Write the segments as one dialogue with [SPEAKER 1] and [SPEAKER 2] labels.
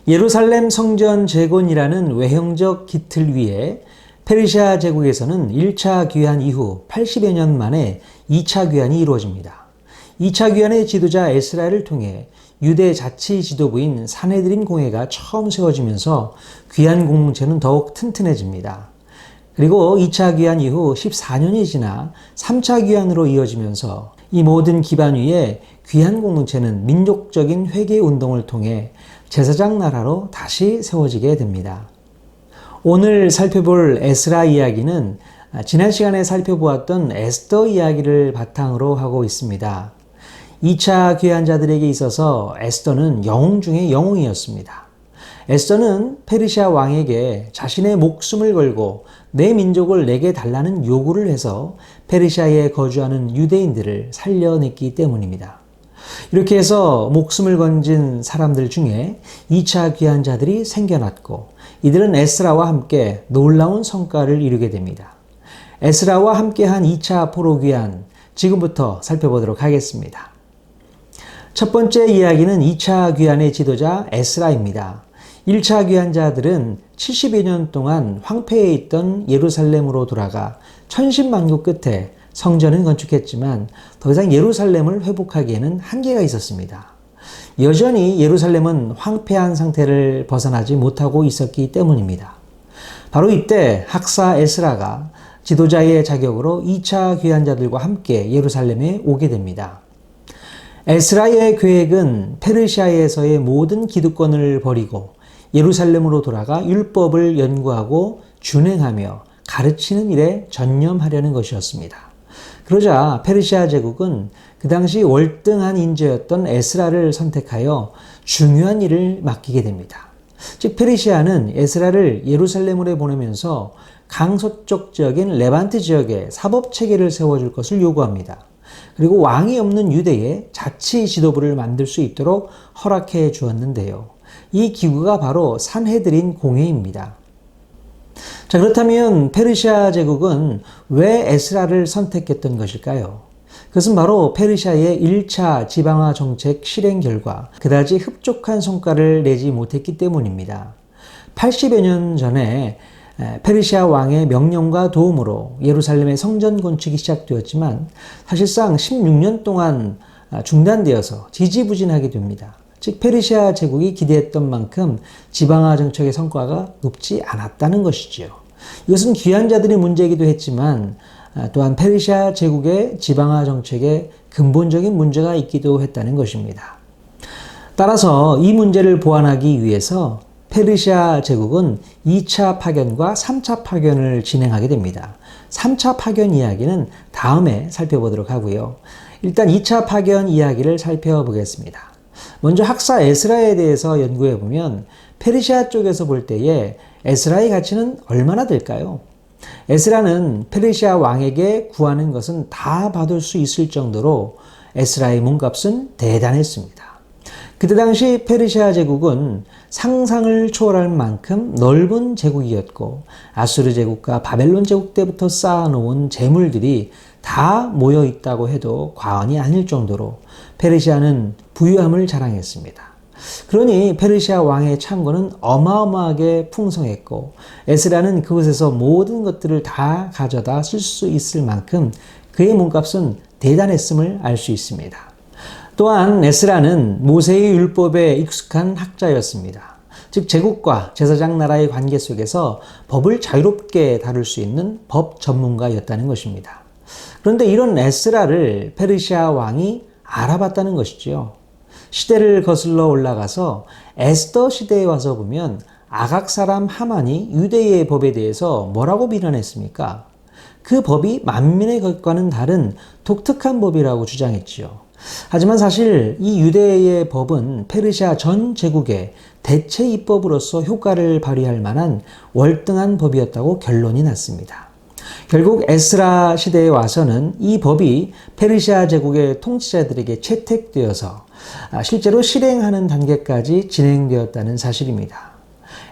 [SPEAKER 1] 예루살렘 성전 재건이라는 외형적 기틀 위에 페르시아 제국에서는 1차 귀환 이후 80여 년 만에 2차 귀환이 이루어집니다. 2차 귀환의 지도자 에스라를 통해 유대 자치 지도부인 산헤드린 공회가 처음 세워지면서 귀환 공동체는 더욱 튼튼해집니다. 그리고 2차 귀환 이후 14년이 지나 3차 귀환으로 이어지면서 이 모든 기반 위에 귀환 공동체는 민족적인 회개 운동을 통해 제사장 나라로 다시 세워지게 됩니다. 오늘 살펴볼 에스라 이야기는 지난 시간에 살펴보았던 에스더 이야기를 바탕으로 하고 있습니다. 2차 귀환자들에게 있어서 에스더는 영웅 중의 영웅이었습니다. 에스더는 페르시아 왕에게 자신의 목숨을 걸고 내 민족을 내게 달라는 요구를 해서 페르시아에 거주하는 유대인들을 살려냈기 때문입니다. 이렇게 해서 목숨을 건진 사람들 중에 2차 귀환자들이 생겨났고 이들은 에스라와 함께 놀라운 성과를 이루게 됩니다. 에스라와 함께한 2차 포로 귀환, 지금부터 살펴보도록 하겠습니다. 첫 번째 이야기는 2차 귀환의 지도자 에스라입니다. 1차 귀환자들은 70여 년 동안 황폐해 있던 예루살렘으로 돌아가 천신만고 끝에 성전은 건축했지만 더 이상 예루살렘을 회복하기에는 한계가 있었습니다. 여전히 예루살렘은 황폐한 상태를 벗어나지 못하고 있었기 때문입니다. 바로 이때 학사 에스라가 지도자의 자격으로 2차 귀환자들과 함께 예루살렘에 오게 됩니다. 에스라의 계획은 페르시아에서의 모든 기득권을 버리고 예루살렘으로 돌아가 율법을 연구하고 준행하며 가르치는 일에 전념하려는 것이었습니다. 그러자 페르시아 제국은 그 당시 월등한 인재였던 에스라를 선택하여 중요한 일을 맡기게 됩니다. 즉 페르시아는 에스라를 예루살렘으로 보내면서 강서쪽 지역인 레반트 지역에 사법체계를 세워줄 것을 요구합니다. 그리고 왕이 없는 유대에 자치 지도부를 만들 수 있도록 허락해 주었는데요. 이 기구가 바로 산헤드린 공회입니다. 자, 그렇다면 페르시아 제국은 왜 에스라를 선택했던 것일까요? 그것은 바로 페르시아의 1차 지방화 정책 실행 결과 그다지 흡족한 성과를 내지 못했기 때문입니다. 80여 년 전에 페르시아 왕의 명령과 도움으로 예루살렘의 성전 건축이 시작되었지만 사실상 16년 동안 중단되어서 지지부진하게 됩니다. 즉 페르시아 제국이 기대했던 만큼 지방화 정책의 성과가 높지 않았다는 것이지요. 이것은 귀환자들의 문제이기도 했지만 또한 페르시아 제국의 지방화 정책에 근본적인 문제가 있기도 했다는 것입니다. 따라서 이 문제를 보완하기 위해서 페르시아 제국은 2차 파견과 3차 파견을 진행하게 됩니다. 3차 파견 이야기는 다음에 살펴보도록 하고요. 일단 2차 파견 이야기를 살펴보겠습니다. 먼저 학사 에스라에 대해서 연구해보면 페르시아 쪽에서 볼 때에 에스라의 가치는 얼마나 될까요? 에스라는 페르시아 왕에게 구하는 것은 다 받을 수 있을 정도로 에스라의 몸값은 대단했습니다. 그때 당시 페르시아 제국은 상상을 초월할 만큼 넓은 제국이었고 아수르 제국과 바벨론 제국 때부터 쌓아놓은 재물들이 다 모여 있다고 해도 과언이 아닐 정도로 페르시아는 부유함을 자랑했습니다. 그러니 페르시아 왕의 창고는 어마어마하게 풍성했고 에스라는 그곳에서 모든 것들을 다 가져다 쓸 수 있을 만큼 그의 몸값은 대단했음을 알 수 있습니다. 또한 에스라는 모세의 율법에 익숙한 학자였습니다. 즉 제국과 제사장 나라의 관계 속에서 법을 자유롭게 다룰 수 있는 법 전문가였다는 것입니다. 그런데 이런 에스라를 페르시아 왕이 알아봤다는 것이죠. 시대를 거슬러 올라가서 에스더 시대에 와서 보면 아각 사람 하만이 유대의 법에 대해서 뭐라고 비난했습니까? 그 법이 만민의 것과는 다른 독특한 법이라고 주장했지요. 하지만 사실 이 유대의 법은 페르시아 전 제국의 대체 입법으로서 효과를 발휘할 만한 월등한 법이었다고 결론이 났습니다. 결국 에스라 시대에 와서는 이 법이 페르시아 제국의 통치자들에게 채택되어서 실제로 실행하는 단계까지 진행되었다는 사실입니다.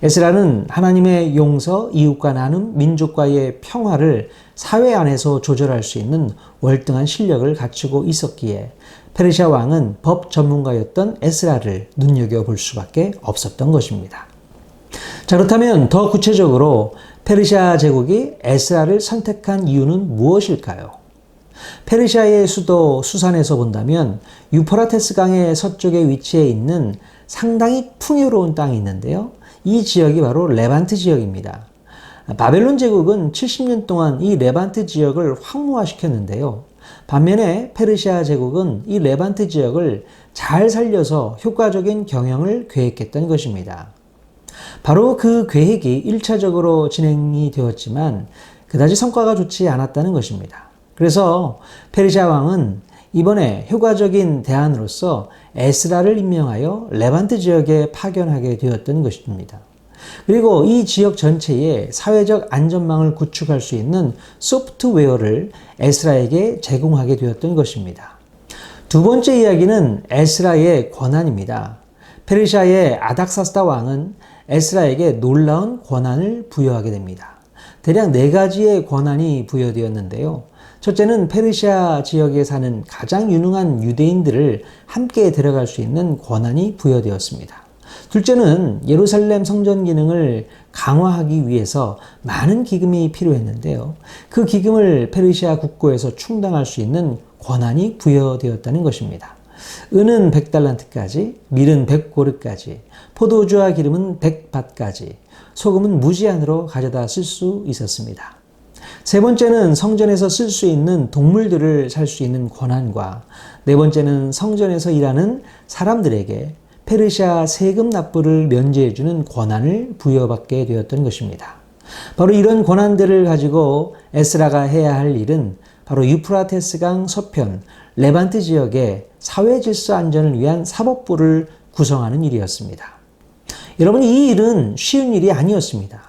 [SPEAKER 1] 에스라는 하나님의 용서, 이웃과 나눔, 민족과의 평화를 사회 안에서 조절할 수 있는 월등한 실력을 갖추고 있었기에 페르시아 왕은 법 전문가였던 에스라를 눈여겨볼 수밖에 없었던 것입니다. 자, 그렇다면 더 구체적으로 페르시아 제국이 에스라를 선택한 이유는 무엇일까요? 페르시아의 수도 수산에서 본다면 유프라테스 강의 서쪽에 위치해 있는 상당히 풍요로운 땅이 있는데요. 이 지역이 바로 레반트 지역입니다. 바벨론 제국은 70년 동안 이 레반트 지역을 황무화시켰는데요. 반면에 페르시아 제국은 이 레반트 지역을 잘 살려서 효과적인 경영을 계획했던 것입니다. 바로 그 계획이 1차적으로 진행이 되었지만 그다지 성과가 좋지 않았다는 것입니다. 그래서 페르시아 왕은 이번에 효과적인 대안으로서 에스라를 임명하여 레반트 지역에 파견하게 되었던 것입니다. 그리고 이 지역 전체에 사회적 안전망을 구축할 수 있는 소프트웨어를 에스라에게 제공하게 되었던 것입니다. 두 번째 이야기는 에스라의 권한입니다. 페르시아의 아닥사스다 왕은 에스라에게 놀라운 권한을 부여하게 됩니다. 대략 4가지의 권한이 부여되었는데요. 첫째는 페르시아 지역에 사는 가장 유능한 유대인들을 함께 데려갈 수 있는 권한이 부여되었습니다. 둘째는 예루살렘 성전 기능을 강화하기 위해서 많은 기금이 필요했는데요. 그 기금을 페르시아 국고에서 충당할 수 있는 권한이 부여되었다는 것입니다. 은은 100달란트까지, 밀은 100고르까지, 포도주와 기름은 100밭까지, 소금은 무제한으로 가져다 쓸 수 있었습니다. 세 번째는 성전에서 쓸 수 있는 동물들을 살 수 있는 권한과 네 번째는 성전에서 일하는 사람들에게 페르시아 세금 납부를 면제해주는 권한을 부여받게 되었던 것입니다. 바로 이런 권한들을 가지고 에스라가 해야 할 일은 바로 유프라테스강 서편 레반트 지역의 사회 질서 안전을 위한 사법부를 구성하는 일이었습니다. 여러분, 이 일은 쉬운 일이 아니었습니다.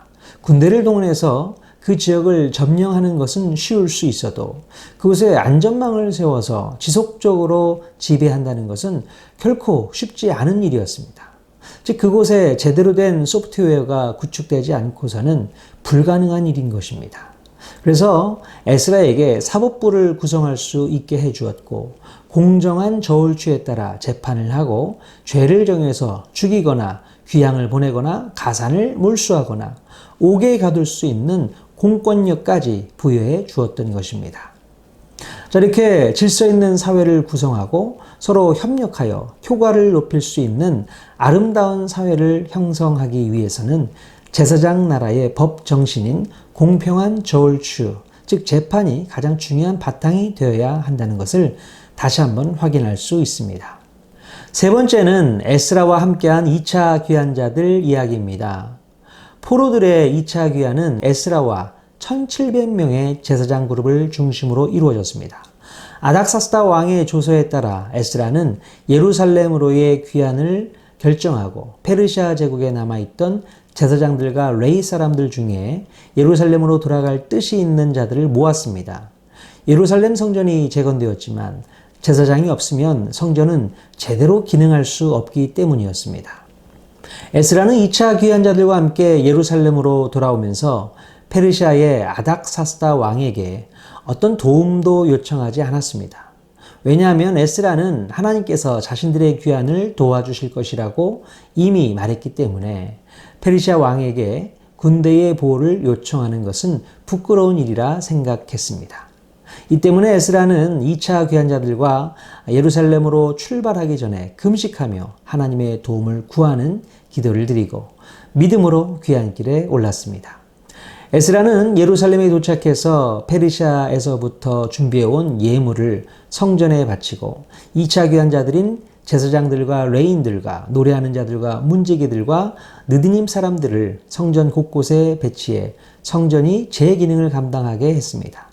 [SPEAKER 1] 군대를 동원해서 그 지역을 점령하는 것은 쉬울 수 있어도 그곳에 안전망을 세워서 지속적으로 지배한다는 것은 결코 쉽지 않은 일이었습니다. 즉 그곳에 제대로 된 소프트웨어가 구축되지 않고서는 불가능한 일인 것입니다. 그래서 에스라에게 사법부를 구성할 수 있게 해주었고 공정한 저울추에 따라 재판을 하고 죄를 정해서 죽이거나 귀양을 보내거나 가산을 몰수하거나 옥에 가둘 수 있는 공권력까지 부여해 주었던 것입니다. 자, 이렇게 질서 있는 사회를 구성하고 서로 협력하여 효과를 높일 수 있는 아름다운 사회를 형성하기 위해서는 제사장 나라의 법 정신인 공평한 저울추, 즉 재판이 가장 중요한 바탕이 되어야 한다는 것을 다시 한번 확인할 수 있습니다. 세 번째는 에스라와 함께한 2차 귀환자들 이야기입니다. 포로들의 2차 귀환은 에스라와 1700명의 제사장 그룹을 중심으로 이루어졌습니다. 아닥사스다 왕의 조서에 따라 에스라는 예루살렘으로의 귀환을 결정하고 페르시아 제국에 남아있던 제사장들과 레위 사람들 중에 예루살렘으로 돌아갈 뜻이 있는 자들을 모았습니다. 예루살렘 성전이 재건되었지만 제사장이 없으면 성전은 제대로 기능할 수 없기 때문이었습니다. 에스라는 2차 귀환자들과 함께 예루살렘으로 돌아오면서 페르시아의 아닥사스다 왕에게 어떤 도움도 요청하지 않았습니다. 왜냐하면 에스라는 하나님께서 자신들의 귀환을 도와주실 것이라고 이미 말했기 때문에 페르시아 왕에게 군대의 보호를 요청하는 것은 부끄러운 일이라 생각했습니다. 이 때문에 에스라는 2차 귀환자들과 예루살렘으로 출발하기 전에 금식하며 하나님의 도움을 구하는 기도를 드리고 믿음으로 귀환길에 올랐습니다. 에스라는 예루살렘에 도착해서 페르시아에서부터 준비해온 예물을 성전에 바치고 2차 귀환자들인 제사장들과 레인들과 노래하는 자들과 문지기들과 느디님 사람들을 성전 곳곳에 배치해 성전이 제 기능을 감당하게 했습니다.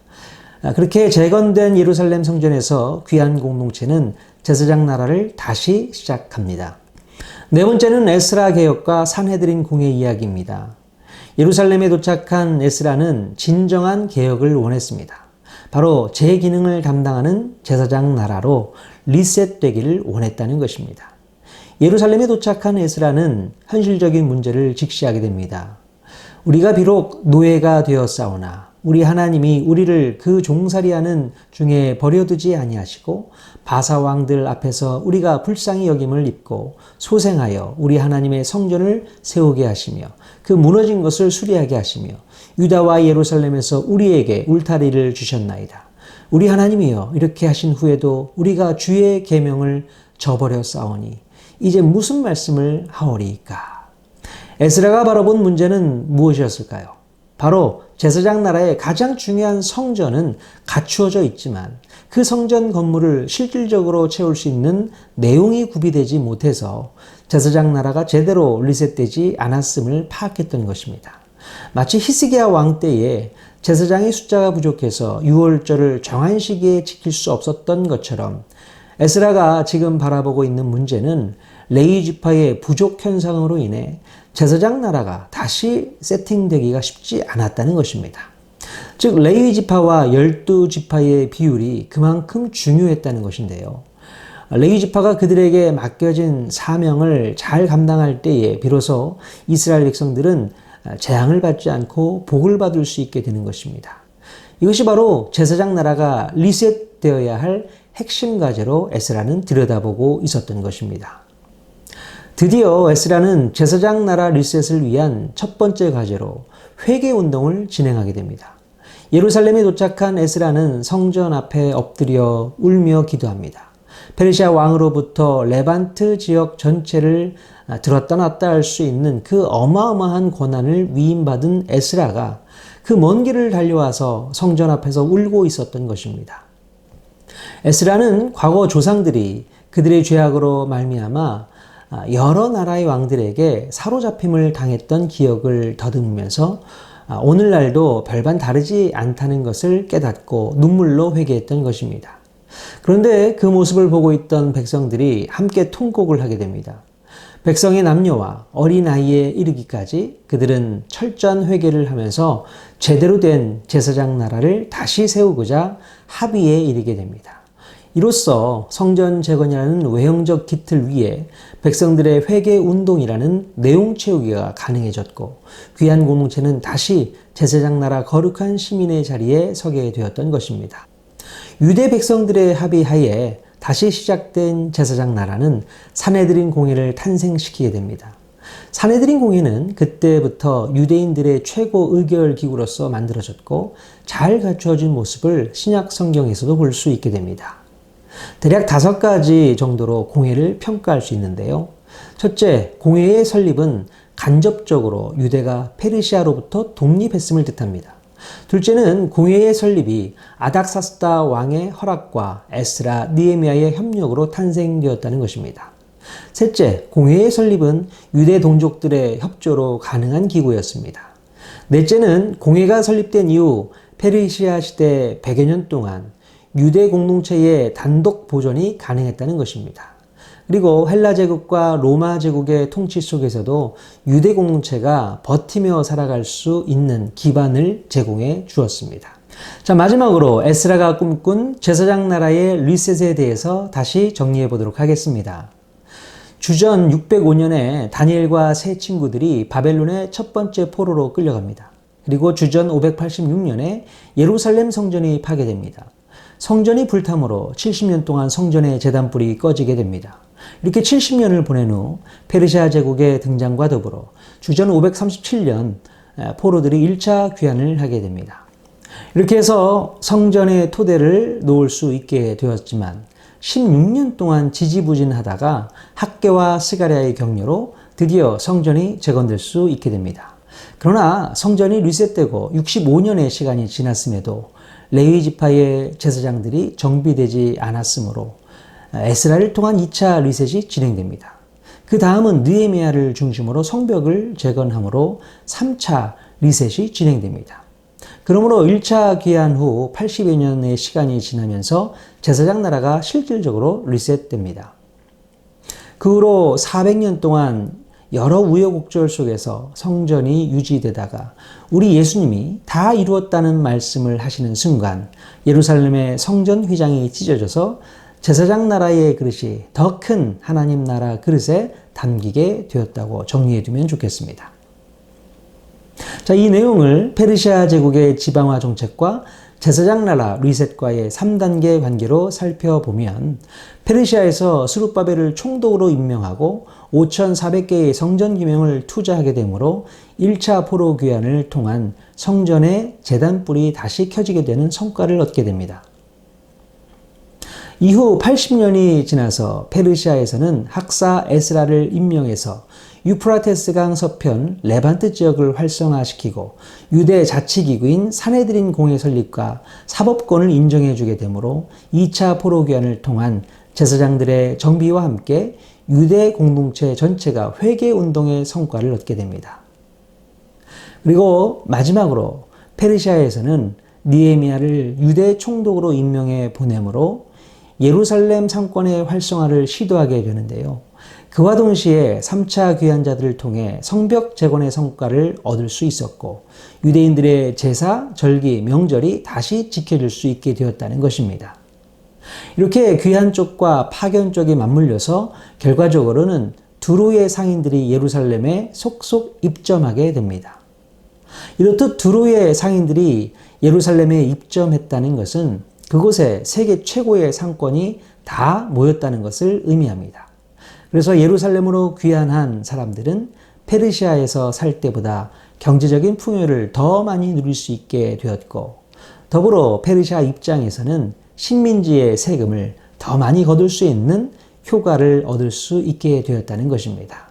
[SPEAKER 1] 그렇게 재건된 예루살렘 성전에서 귀환 공동체는 제사장 나라를 다시 시작합니다. 네 번째는 에스라 개혁과 산헤드린 공회 이야기입니다. 예루살렘에 도착한 에스라는 진정한 개혁을 원했습니다. 바로 제 기능을 담당하는 제사장 나라로 리셋되기를 원했다는 것입니다. 예루살렘에 도착한 에스라는 현실적인 문제를 직시하게 됩니다. 우리가 비록 노예가 되었사오나 우리 하나님이 우리를 그 종살이하는 중에 버려두지 아니하시고 바사 왕들 앞에서 우리가 불쌍히 여김을 입고 소생하여 우리 하나님의 성전을 세우게 하시며 그 무너진 것을 수리하게 하시며 유다와 예루살렘에서 우리에게 울타리를 주셨나이다. 우리 하나님이여 이렇게 하신 후에도 우리가 주의 계명을 저버려 싸우니 이제 무슨 말씀을 하오리이까. 에스라가 바라본 문제는 무엇이었을까요? 바로 제사장 나라의 가장 중요한 성전은 갖추어져 있지만 그 성전 건물을 실질적으로 채울 수 있는 내용이 구비되지 못해서 제사장 나라가 제대로 리셋되지 않았음을 파악했던 것입니다. 마치 히스기야 왕 때에 제사장의 숫자가 부족해서 유월절을 정한 시기에 지킬 수 없었던 것처럼 에스라가 지금 바라보고 있는 문제는 레위 지파의 부족 현상으로 인해 제사장 나라가 다시 세팅되기가 쉽지 않았다는 것입니다. 즉 레위 지파와 12지파의 비율이 그만큼 중요했다는 것인데요. 레위 지파가 그들에게 맡겨진 사명을 잘 감당할 때에 비로소 이스라엘 백성들은 재앙을 받지 않고 복을 받을 수 있게 되는 것입니다. 이것이 바로 제사장 나라가 리셋되어야 할 핵심 과제로 에스라는 들여다보고 있었던 것입니다. 드디어 에스라는 제사장 나라 리셋을 위한 첫 번째 과제로 회개 운동을 진행하게 됩니다. 예루살렘에 도착한 에스라는 성전 앞에 엎드려 울며 기도합니다. 페르시아 왕으로부터 레반트 지역 전체를 들었다 놨다 할 수 있는 그 어마어마한 권한을 위임받은 에스라가 그 먼 길을 달려와서 성전 앞에서 울고 있었던 것입니다. 에스라는 과거 조상들이 그들의 죄악으로 말미암아 여러 나라의 왕들에게 사로잡힘을 당했던 기억을 더듬으면서 오늘날도 별반 다르지 않다는 것을 깨닫고 눈물로 회개했던 것입니다. 그런데 그 모습을 보고 있던 백성들이 함께 통곡을 하게 됩니다. 백성의 남녀와 어린아이에 이르기까지 그들은 철저한 회개를 하면서 제대로 된 제사장 나라를 다시 세우고자 합의에 이르게 됩니다. 이로써 성전 재건이라는 외형적 기틀 위에 백성들의 회개 운동이라는 내용 채우기가 가능해졌고 귀한 공동체는 다시 제사장 나라 거룩한 시민의 자리에 서게 되었던 것입니다. 유대 백성들의 합의하에 다시 시작된 제사장 나라는 사내들인 공회를 탄생시키게 됩니다. 사내들인 공회는 그때부터 유대인들의 최고 의결 기구로서 만들어졌고 잘 갖추어진 모습을 신약 성경에서도 볼 수 있게 됩니다. 대략 5가지 정도로 공회를 평가할 수 있는데요. 첫째, 공회의 설립은 간접적으로 유대가 페르시아로부터 독립했음을 뜻합니다. 둘째는 공회의 설립이 아닥사스다 왕의 허락과 에스라, 느헤미야의 협력으로 탄생되었다는 것입니다. 셋째, 공회의 설립은 유대 동족들의 협조로 가능한 기구였습니다. 넷째는 공회가 설립된 이후 페르시아 시대 100여 년 동안 유대 공동체의 단독 보존이 가능했다는 것입니다. 그리고 헬라 제국과 로마 제국의 통치 속에서도 유대 공동체가 버티며 살아갈 수 있는 기반을 제공해 주었습니다. 자, 마지막으로 에스라가 꿈꾼 제사장 나라의 리셋에 대해서 다시 정리해 보도록 하겠습니다. 주전 605년에 다니엘과 세 친구들이 바벨론의 첫 번째 포로로 끌려갑니다. 그리고 주전 586년에 예루살렘 성전이 파괴됩니다. 성전이 불타므로 70년 동안 성전의 제단불이 꺼지게 됩니다. 이렇게 70년을 보낸 후 페르시아 제국의 등장과 더불어 주전 537년 포로들이 1차 귀환을 하게 됩니다. 이렇게 해서 성전의 토대를 놓을 수 있게 되었지만 16년 동안 지지부진하다가 학개와 스가랴의 격려로 드디어 성전이 재건될 수 있게 됩니다. 그러나 성전이 리셋되고 65년의 시간이 지났음에도 레위 지파의 제사장들이 정비되지 않았으므로 에스라를 통한 2차 리셋이 진행됩니다. 그 다음은 느헤미야를 중심으로 성벽을 재건함으로 3차 리셋이 진행됩니다. 그러므로 1차 귀환 후 80여 년의 시간이 지나면서 제사장 나라가 실질적으로 리셋됩니다. 그 후로 400년 동안 여러 우여곡절 속에서 성전이 유지되다가 우리 예수님이 다 이루었다는 말씀을 하시는 순간 예루살렘의 성전 휘장이 찢어져서 제사장 나라의 그릇이 더 큰 하나님 나라 그릇에 담기게 되었다고 정리해 두면 좋겠습니다. 자, 이 내용을 페르시아 제국의 지방화 정책과 제사장 나라 리셋과의 3단계 관계로 살펴보면 페르시아에서 스룹바벨을 총독으로 임명하고 5,400개의 성전 기명을 투자하게 되므로 1차 포로 귀환을 통한 성전의 제단불이 다시 켜지게 되는 성과를 얻게 됩니다. 이후 80년이 지나서 페르시아에서는 학사 에스라를 임명해서 유프라테스강 서편 레반트 지역을 활성화시키고 유대 자치기구인 사네드린 공회 설립과 사법권을 인정해주게 되므로 2차 포로 귀환을 통한 제사장들의 정비와 함께 유대 공동체 전체가 회개운동의 성과를 얻게 됩니다. 그리고 마지막으로 페르시아에서는 느헤미야를 유대 총독으로 임명해 보내므로 예루살렘 상권의 활성화를 시도하게 되는데요. 그와 동시에 3차 귀환자들을 통해 성벽 재건의 성과를 얻을 수 있었고 유대인들의 제사, 절기, 명절이 다시 지켜질 수 있게 되었다는 것입니다. 이렇게 귀환 쪽과 파견 쪽이 맞물려서 결과적으로는 두로의 상인들이 예루살렘에 속속 입점하게 됩니다. 이렇듯 두로의 상인들이 예루살렘에 입점했다는 것은 그곳에 세계 최고의 상권이 다 모였다는 것을 의미합니다. 그래서 예루살렘으로 귀환한 사람들은 페르시아에서 살 때보다 경제적인 풍요를 더 많이 누릴 수 있게 되었고 더불어 페르시아 입장에서는 식민지의 세금을 더 많이 거둘 수 있는 효과를 얻을 수 있게 되었다는 것입니다.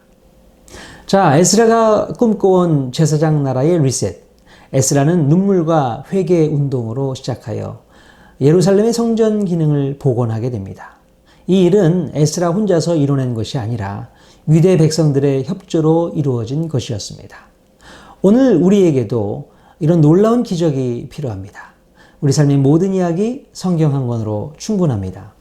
[SPEAKER 1] 자, 에스라가 꿈꿔온 제사장 나라의 리셋. 에스라는 눈물과 회개 운동으로 시작하여 예루살렘의 성전 기능을 복원하게 됩니다. 이 일은 에스라 혼자서 이뤄낸 것이 아니라 유대 백성들의 협조로 이루어진 것이었습니다. 오늘 우리에게도 이런 놀라운 기적이 필요합니다. 우리 삶의 모든 이야기 성경 한 권으로 충분합니다.